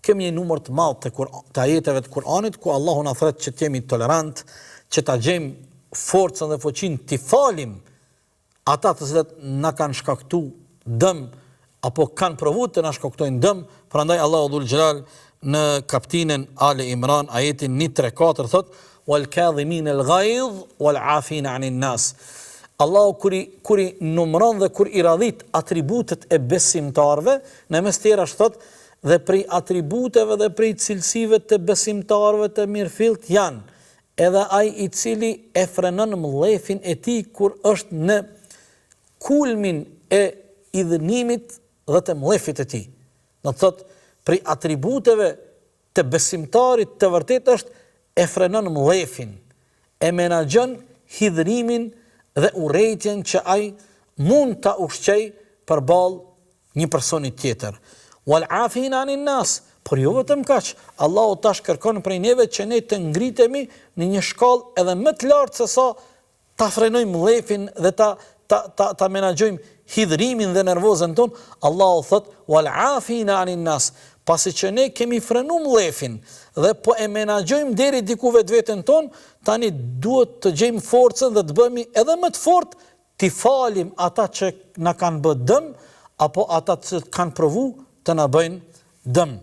kemi një numër të madh të ajeteve të Kur'anit ku Allahu na thret që të jemi tolerant, që ta gjejmë forcën dhe fuqinë t'i falim ata të cilët na kanë shkaktuar dëm apo kanë provuar të na shkaktojnë dëm. Prandaj Allahu dhul xhelal në kapitullin Ali Imran ajetin 134 thot wal kadhimin al ghayz wal afin anin nas. Allahu kur i numëron dhe kur i radhit atributet e besimtarve, në mes tjera thot dhe prej atributeve dhe prej cilësive të besimtarve të mirëfillt janë edhe ai i cili e frenon mllefin e tij kur është në kulmin e idhënimit dhe të mllefit e tij. Do të thot prej atributeve të besimtarit të vërtet është e frenon mllefin, e menaxhon hidhrimin dhe urrëtitjen që ai mund ta ushqej përballë një personi tjetër. Wal afin anin nas, por jo vetëm kaq, Allahu tash kërkon prej neve që ne të ngritemi në një shkallë edhe më të lartë se sa ta frenojmë mllefin dhe ta menaxhojmë hidhrimin dhe nervozën ton. Allahu thot wal afin anin nas, pasi që ne kemi frenuar mllefin dhe po e menaxhojmë deri diku vetveten ton, tani duhet të gjejmë forcën dhe të bëhemi edhe më të fortë t'i falim ata që na kanë bërë dëm apo ata që kanë provu të na bëjnë dëm.